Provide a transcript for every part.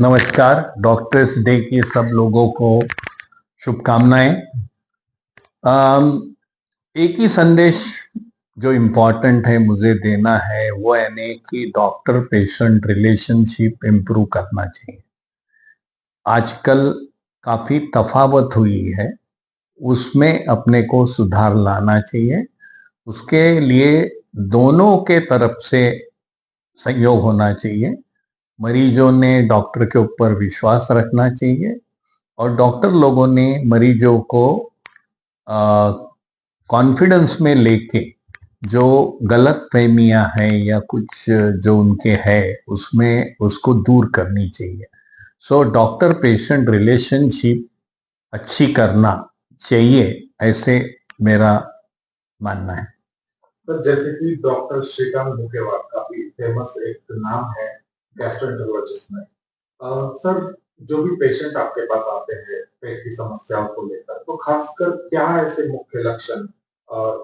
नमस्कार। Doctors day की सब लोगों को शुभकामनाएं। अम, एक ही संदेश जो इम्पोर्टेंट है मुझे देना है वो यानी कि डॉक्टर पेशेंट रिलेशनशिप इम्प्रूव करना चाहिए। आजकल काफी तफावत हुई है, उसमें अपने को सुधार लाना चाहिए। उसके लिए दोनों के तरफ से सहयोग होना चाहिए। मरीजों ने डॉक्टर के ऊपर विश्वास रखना चाहिए और डॉक्टर लोगों ने मरीजों को कॉन्फिडेंस में लेके जो गलत फहमियां हैं या कुछ जो उनके है उसमें उसको दूर करनी चाहिए। सो डॉक्टर पेशेंट रिलेशनशिप अच्छी करना चाहिए, ऐसे मेरा मानना है। सर जैसे कि डॉक्टर श्रीकांत मुकेवार काफी फेमस एक नाम है गैस्ट्रोएंटरोलॉजिस्ट में। सर जो भी पेशेंट आपके पास आते हैं पेट की समस्याओं को लेकर, तो खासकर क्या ऐसे मुख्य लक्षण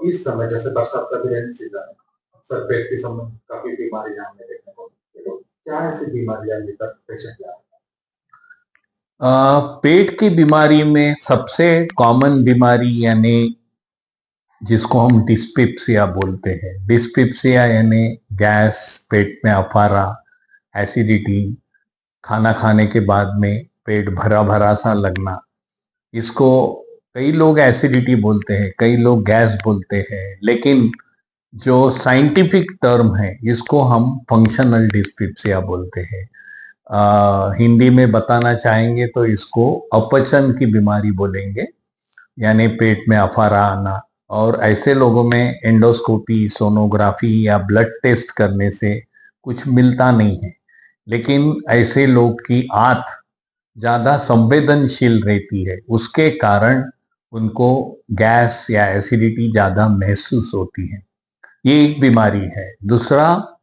इस समय जैसे बरसात का भी रेनी सीजन है, अक्सर पेट की काफी बीमारियां हमें देखने को मिलती है, तो क्या ऐसी बीमारियां लेकर पेशेंट आते पेट की बीमारी में सबसे कॉमन बीमारी यानी जिसको हम डिस्पेप्सिया बोलते हैं। डिस्पेप्सिया यानी गैस, पेट में अफारा, एसिडिटी, खाना खाने के बाद में पेट भरा भरा सा लगना। इसको कई लोग एसिडिटी बोलते हैं, कई लोग गैस बोलते हैं, लेकिन जो साइंटिफिक टर्म है इसको हम फंक्शनल डिस्पेप्सिया बोलते हैं। हिंदी में बताना चाहेंगे तो इसको अपचन की बीमारी बोलेंगे, यानी पेट में अफारा आना। और ऐसे लोगों में एंडोस्कोपी, सोनोग्राफी या ब्लड टेस्ट करने से कुछ मिलता नहीं है, लेकिन ऐसे लोग की आंत ज्यादा संवेदनशील रहती है, उसके कारण उनको गैस या एसिडिटी ज्यादा महसूस होती है। ये एक बीमारी है। दूसरा,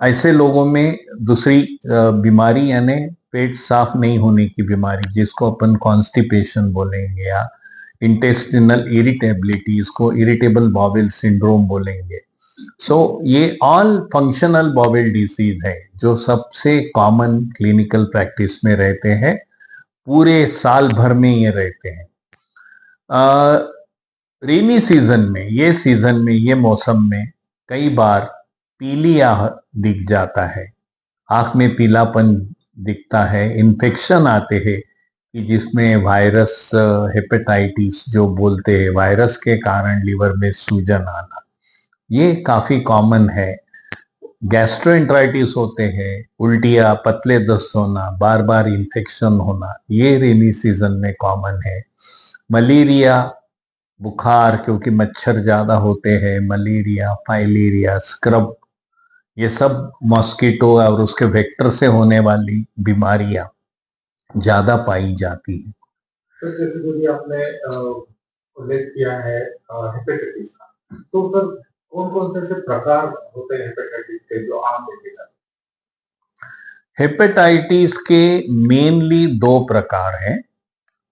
ऐसे लोगों में दूसरी बीमारी यानी पेट साफ नहीं होने की बीमारी, जिसको अपन कॉन्स्टिपेशन बोलेंगे या इंटेस्टिनल इरिटेबिलिटी, इसको इरिटेबल बाउल सिंड्रोम बोलेंगे। सो ये ऑल फंक्शनल बाउल डिसीज है जो सबसे कॉमन क्लिनिकल प्रैक्टिस में रहते हैं, पूरे साल भर में ये रहते हैं। रेनी सीजन में, ये सीजन में, ये मौसम में कई बार पीलिया दिख जाता है, आंख में पीलापन दिखता है, इन्फेक्शन आते हैं कि जिसमें वायरस, हेपेटाइटिस जो बोलते हैं, वायरस के कारण लिवर में सूजन आना, ये काफी कॉमन है। गैस्ट्रोएंटराइटिस होते हैं, उल्टियाँ, पतले दस्त होना, बार बार इन्फेक्शन होना, ये रेनी सीजन में कॉमन है। मलेरिया, बुखार, क्योंकि मच्छर ज्यादा होते हैं, मलेरिया, फाइलेरिया, स्क्रब, ये सब मॉस्किटो और उसके वेक्टर से होने वाली बीमारियां ज्यादा पाई जाती है। सर जैसे कि भी आपने उल्लेख किया है हेपेटाइटिस का, तो सर कौन कौन से ऐसे प्रकार होते हैं हेपेटाइटिस के जो आम देखे जाते हेपेटाइटिस के मेनली दो प्रकार हैं।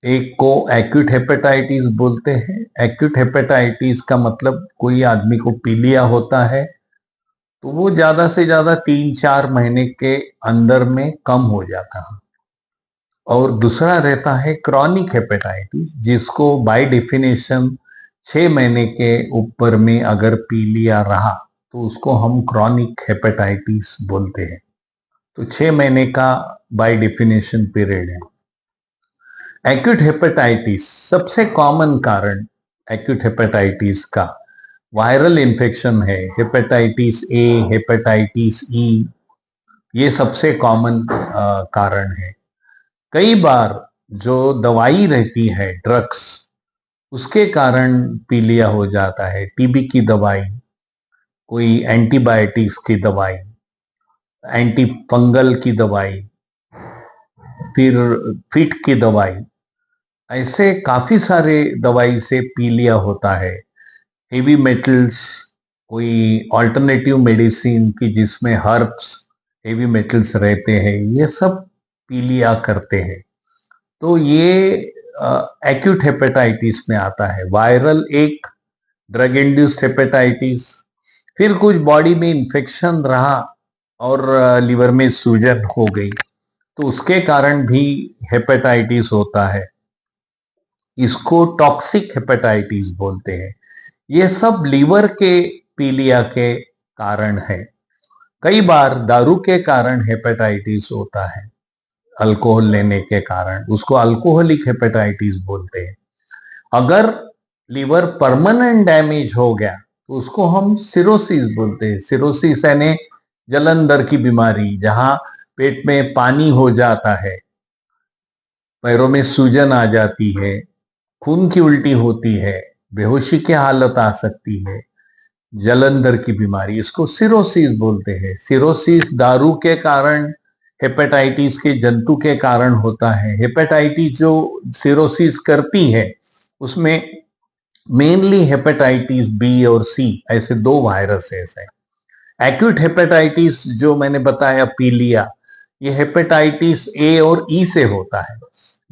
एक को एक्यूट हेपेटाइटिस बोलते हैं। एक्यूट हेपेटाइटिस का मतलब कोई आदमी को पीलिया होता है तो वो ज्यादा से ज्यादा 3-4 महीने के अंदर में कम हो जाता है। और दूसरा रहता है क्रॉनिक हेपेटाइटिस, जिसको बाय डेफिनेशन 6 महीने के ऊपर में अगर पीलिया रहा तो उसको हम क्रॉनिक हेपेटाइटिस बोलते हैं। तो 6 महीने का बाय डेफिनेशन पीरियड है। एक्यूट हेपेटाइटिस सबसे कॉमन कारण एक्यूट हेपेटाइटिस का वायरल इन्फेक्शन है। हेपेटाइटिस ए, हेपेटाइटिस ई, ये सबसे कॉमन कारण है। कई बार जो दवाई रहती है, ड्रग्स, उसके कारण पीलिया हो जाता है। टीबी की दवाई, कोई एंटीबायोटिक्स की दवाई, एंटी फंगल की दवाई, फिर फिट की दवाई, ऐसे काफी सारे दवाई से पीलिया होता है। हेवी मेटल्स, कोई ऑल्टरनेटिव मेडिसिन की जिसमें हर्ब्स, हेवी मेटल्स रहते हैं, ये सब पीलिया करते हैं। तो ये एक्यूट हेपेटाइटिस में आता है। वायरल एक, ड्रग इंड्यूस्ड हेपेटाइटिस, फिर कुछ बॉडी में इंफेक्शन रहा और लिवर में सूजन हो गई, तो उसके कारण भी हेपेटाइटिस होता है। इसको टॉक्सिक हेपेटाइटिस बोलते हैं। ये सब लीवर के पीलिया के कारण है। कई बार दारू के कारण हेपेटाइटिस होता है, अल्कोहल लेने के कारण, उसको अल्कोहलिक हेपेटाइटिस बोलते हैं। अगर लीवर परमानेंट डैमेज हो गया तो उसको हम सिरोसिस बोलते हैं। सिरोसिस यानी जलंधर की बीमारी, जहां पेट में पानी हो जाता है, पैरों में सूजन आ जाती है, खून की उल्टी होती है, बेहोशी की हालत आ सकती है। जलंधर की बीमारी, इसको सिरोसिस बोलते हैं। सिरोसिस दारू के कारण, हेपेटाइटिस के जंतु के कारण होता है। हेपेटाइटिस जो सिरोसिस करती है उसमें मेनली हेपेटाइटिस बी और सी, ऐसे दो वायरसेस हैं। एक्यूट हेपेटाइटिस जो मैंने बताया पीलिया, ये हेपेटाइटिस ए और ई से होता है।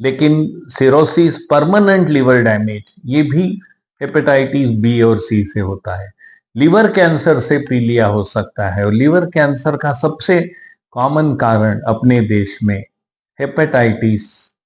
लेकिन सिरोसिस परमानेंट लिवर डैमेज, ये भी हेपेटाइटिस बी और सी से होता है। लिवर कैंसर से पीलिया हो सकता है, और लिवर कैंसर का सबसे कॉमन कारण अपने देश में हेपेटाइटिस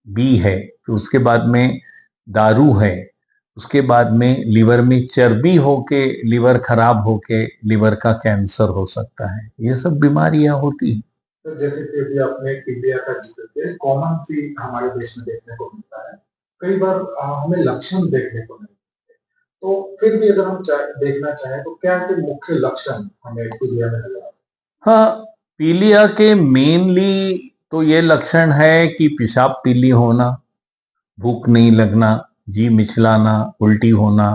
बी है। तो उसके बाद में दारू है, उसके बाद में लिवर में चर्बी होके लिवर खराब होके लिवर का कैंसर हो सकता है। ये सब बीमारियां होती हैं। तो जैसे कि अभी आपने पीलिया का जिक्र किया, कॉमन सी हमारे देश में देखने को मिलता है। कई बार हमें लक्षण देखने को नहीं मिलते। तो फिर भी अगर हम देखना चाहें तो क्या ऐसे मुख्य लक्षण हमें पीलिया में नजर आते हैं? हाँ, पीलिया के मेनली तो ये लक्षण है कि पेशाब पीली होना, भूख नहीं लगना, जी मिचलाना, उल्टी होना,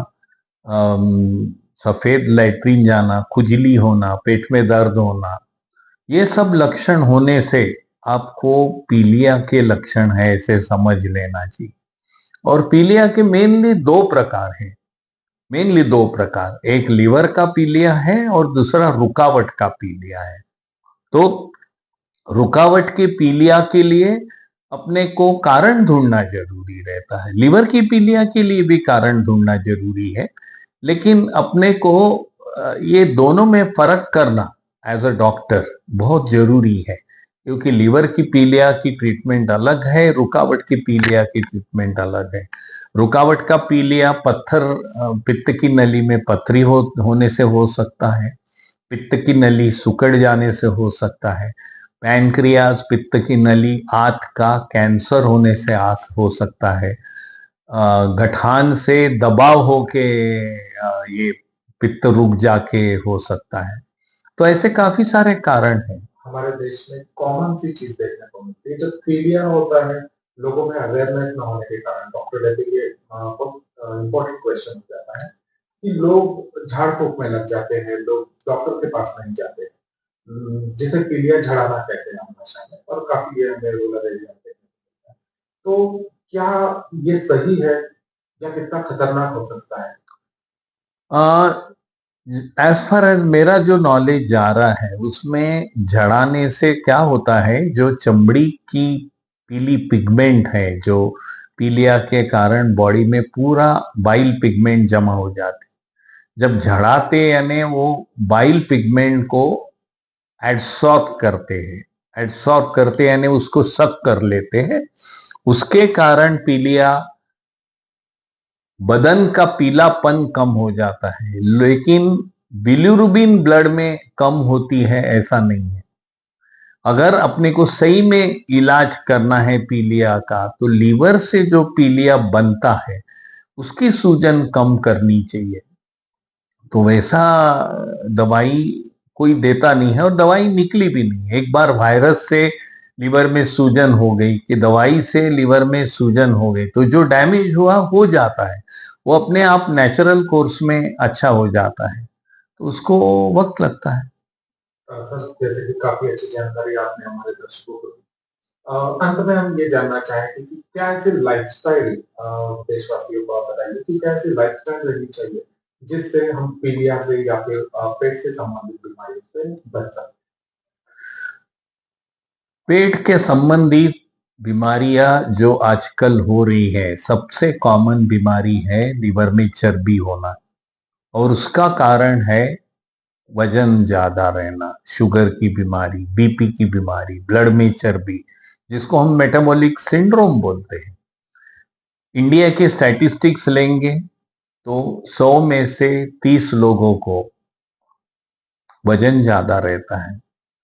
सफेद लैट्रिन जाना, खुजली होना, पेट में दर्द होना। ये सब लक्षण होने से आपको पीलिया के लक्षण है ऐसे समझ लेना चाहिए। और पीलिया के मेनली दो प्रकार हैं। मेनली दो प्रकार, एक लीवर का पीलिया है और दूसरा रुकावट का पीलिया है। तो रुकावट के पीलिया के लिए अपने को कारण ढूंढना जरूरी रहता है। लिवर की पीलिया के लिए भी कारण ढूंढना जरूरी है, लेकिन अपने को ये दोनों में फर्क करना एज अ डॉक्टर बहुत जरूरी है। क्योंकि लिवर की पीलिया की ट्रीटमेंट अलग है, रुकावट की पीलिया की ट्रीटमेंट अलग है। रुकावट का पीलिया पत्थर, पित्त की नली में पथरी होने से हो सकता है। पित्त की नली सिकुड़ जाने से हो सकता है। पैनक्रियाज, पित्त की नली, आंत का कैंसर होने से हो सकता है। गठान से दबाव होके ये पित्त रुक जाके हो सकता है। तो ऐसे काफी सारे कारण हैं। हमारे देश में कॉमन सी चीज देखने को मिलती है, जब पीलिया होता है लोगों में अवेयरनेस न होने के कारण, डॉक्टर कहते हैं ये बहुत इम्पोर्टेंट क्वेश्चन हो जाता है कि लोग झाड़ फूक में लग जाते हैं, लोग डॉक्टर के पास नहीं जाते, जिसे पीलिया झड़ाना कहते हैं हम भाषा में, और काफी ये हमें रूरल एरिया में देखने को मिलता है। तो क्या ये सही है या कितना खतरनाक हो सकता है? एज फार एज मेरा जो नॉलेज जा रहा है उसमें झड़ाने से क्या होता है, जो चमड़ी की पीली पिगमेंट है, जो पीलिया के कारण बॉडी में पूरा बाइल पिगमेंट जमा हो जाते, जब झड़ाते यानी वो बाइल पिगमेंट को एडसॉर्ब करते हैं। एडसॉर्ब करते यानी उसको सक कर लेते हैं। उसके कारण पीलिया, बदन का पीलापन कम हो जाता है। लेकिन बिलिरुबिन ब्लड में कम होती है ऐसा नहीं है। अगर अपने को सही में इलाज करना है पीलिया का, तो लीवर से जो पीलिया बनता है उसकी सूजन कम करनी चाहिए। तो वैसा दवाई कोई देता नहीं है, और दवाई निकली भी नहीं। एक बार वायरस से लिवर में सूजन हो गई, कि दवाई से लिवर में सूजन हो गई, तो जो डैमेज हुआ हो जाता है, वो अपने आप नेचुरल कोर्स में अच्छा हो जाता है। तो उसको वक्त लगता है। सर, जैसे कि काफी अच्छी जानकारी आपने हमारे दर्शकों को दी। अंत में हम ये जानना चाहेंगे कि क्या ऐसी लाइफस्टाइल देशवासियों को आप बताइए कि क्या ऐसी लाइफस्टाइल रहनी चाहिए जिससे हम पीलिया से या फिर पेट से संबंधित बीमारियों से बच सकते पेट के संबंधित बीमारियां जो आजकल हो रही है, सबसे कॉमन बीमारी है लिवर में चर्बी होना, और उसका कारण है वजन ज्यादा रहना, शुगर की बीमारी, बीपी की बीमारी, ब्लड में चर्बी। जिसको हम मेटाबॉलिक सिंड्रोम बोलते हैं। इंडिया के स्टैटिस्टिक्स लेंगे तो 100 में से 30 लोगों को वजन ज्यादा रहता है,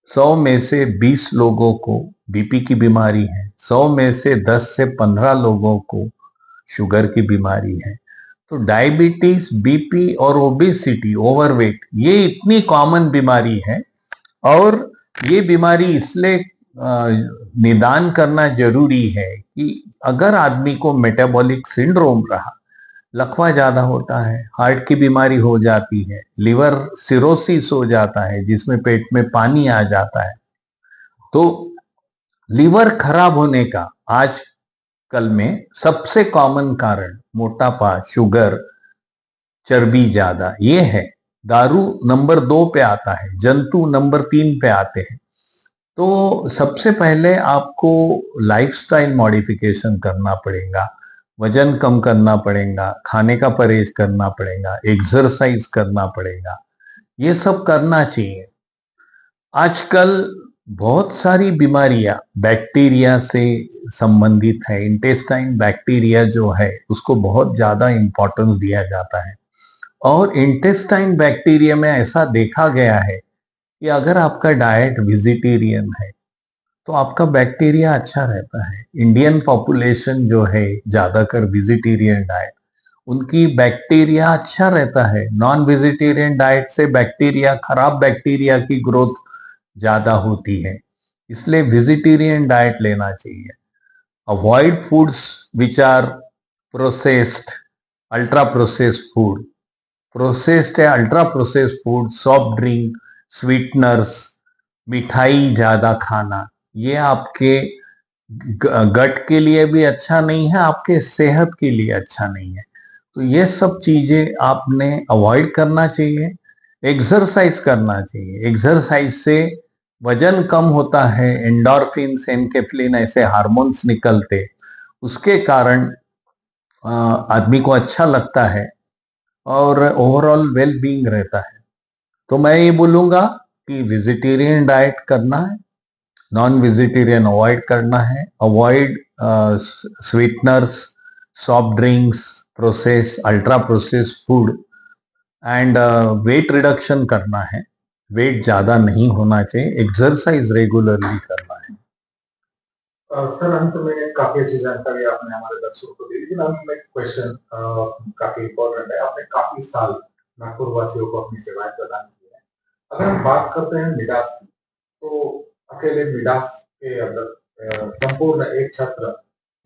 100 में से 20 लोगों को बीपी की बीमारी है, 100 में से 10 से 15 लोगों को शुगर की बीमारी है। तो डायबिटीज, बीपी और ओबेसिटी, ओवरवेट, ये इतनी कॉमन बीमारी है और ये बीमारी इसलिए निदान करना जरूरी है कि अगर आदमी को मेटाबॉलिक सिंड्रोम रहा, लकवा ज्यादा होता है, हार्ट की बीमारी हो जाती है, लिवर सिरोसिस हो जाता है जिसमें पेट में पानी आ जाता है, तो लिवर खराब होने का आज कल में सबसे कॉमन कारण मोटापा, शुगर, चर्बी ज्यादा, ये है। दारू नंबर 2 पे आता है, जंतु नंबर 3 पे आते हैं। तो सबसे पहले आपको लाइफस्टाइल मॉडिफिकेशन करना पड़ेगा, वजन कम करना पड़ेगा, खाने का परहेज करना पड़ेगा, एक्सरसाइज करना पड़ेगा, ये सब करना चाहिए। आजकल बहुत सारी बीमारियां बैक्टीरिया से संबंधित है। इंटेस्टाइन बैक्टीरिया जो है उसको बहुत ज्यादा इंपॉर्टेंस दिया जाता है और इंटेस्टाइन बैक्टीरिया में ऐसा देखा गया है कि अगर आपका डाइट वेजिटेरियन है तो आपका बैक्टीरिया अच्छा रहता है। इंडियन पॉपुलेशन जो है ज्यादातर वेजिटेरियन डाइट, उनकी बैक्टीरिया अच्छा रहता है। नॉन वेजिटेरियन डाइट से बैक्टीरिया, खराब बैक्टीरिया की ग्रोथ ज्यादा होती है, इसलिए वेजिटेरियन डाइट लेना चाहिए। Avoid foods which are processed, ultra processed food, processed या ultra processed food, soft drink, sweeteners, मिठाई ज्यादा खाना, ये आपके गट के लिए भी अच्छा नहीं है, आपके सेहत के लिए अच्छा नहीं है। तो ये सब चीजें आपने अवॉइड करना चाहिए। एक्सरसाइज करना चाहिए, एक्सरसाइज से वजन कम होता है, एंडोर्फिन, एनकेफ्लिन ऐसे हार्मोन्स निकलते, उसके कारण आदमी को अच्छा लगता है और ओवरऑल वेल बीइंग रहता है। तो मैं ये बोलूंगा कि वेजिटेरियन डाइट करना है, नॉन वेजिटेरियन अवॉइड करना है, avoid sweeteners, soft drinks, process, ultra process food and weight reduction करना है। वेट ज्यादा नहीं होना चाहिए, एक्सरसाइज रेगुलरली करना है। सर, अंत में काफी अच्छी जानकारी आपने हमारे दर्शकों को दी, लेकिन अंत में क्वेश्चन काफी इम्पोर्टेंट है। आपने काफी साल नागपुर वासियों को अपनी सेवाएं प्रदान की है। अगर हम बात करते हैं मिडास की, तो अकेले मिडास के अंदर संपूर्ण एक छत्र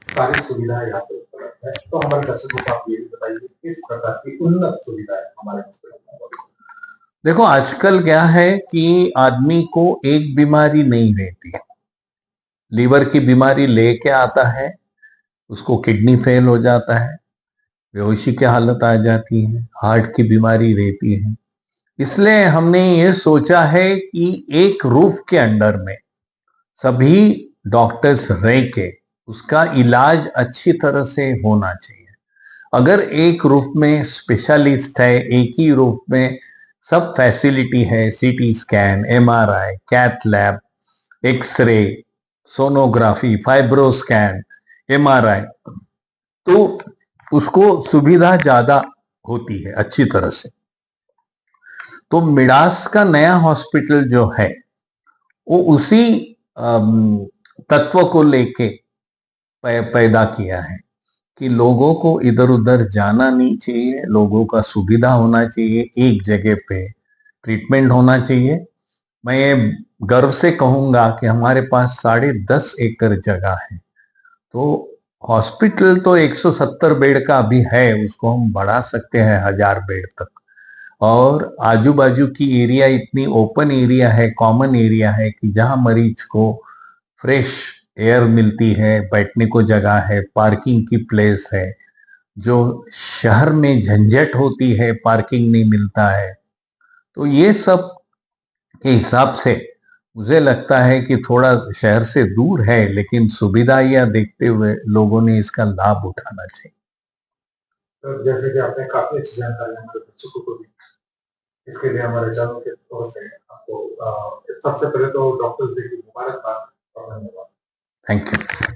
सारी सुविधाएं यहाँ पे उपलब्ध है। तो हमारे दर्शकों को आप ये भी बताइए किस प्रकार की उन्नत सुविधाएं हमारे हॉस्पिटल में मौजूद देखो आजकल क्या है कि आदमी को एक बीमारी नहीं रहती, लीवर की बीमारी लेके आता है, उसको किडनी फेल हो जाता है, बेहोशी की हालत आ जाती है, हार्ट की बीमारी रहती है। इसलिए हमने ये सोचा है कि एक रूफ के अंडर में सभी डॉक्टर्स रह के उसका इलाज अच्छी तरह से होना चाहिए। अगर एक रूफ में स्पेशलिस्ट है, एक ही रूफ में सब फैसिलिटी है, CT scan, MRI, cath lab, x ray, sonography, fibro scan, MRI, तो उसको सुविधा ज्यादा होती है अच्छी तरह से। तो मिडास का नया हॉस्पिटल जो है वो उसी तत्व को लेके पैदा किया है कि लोगों को इधर उधर जाना नहीं चाहिए, लोगों का सुविधा होना चाहिए, एक जगह पे ट्रीटमेंट होना चाहिए। मैं ये गर्व से कहूंगा कि हमारे पास 10.5 एकड़ जगह है। तो हॉस्पिटल तो 170 बेड का अभी है, उसको हम बढ़ा सकते हैं 1000 बेड तक। और आजू बाजू की एरिया इतनी ओपन एरिया है, कॉमन एरिया है कि जहां मरीज को फ्रेश एयर मिलती है, बैठने को जगह है, पार्किंग की प्लेस है। जो शहर में झंझट होती है, पार्किंग नहीं मिलता है, तो ये सब के हिसाब से मुझे लगता है कि थोड़ा शहर से दूर है, लेकिन सुविधाएं देखते हुए लोगों ने इसका लाभ उठाना चाहिए। है। जैसे कि आपने काफी अच्छी जानकारी हमारे दर्शकों को दी, इसके लिए हमारे चैनल के ओर से आपको सबसे पहले तो डॉक्टर्स डे की मुबारकबाद और धन्यवाद। Thank you.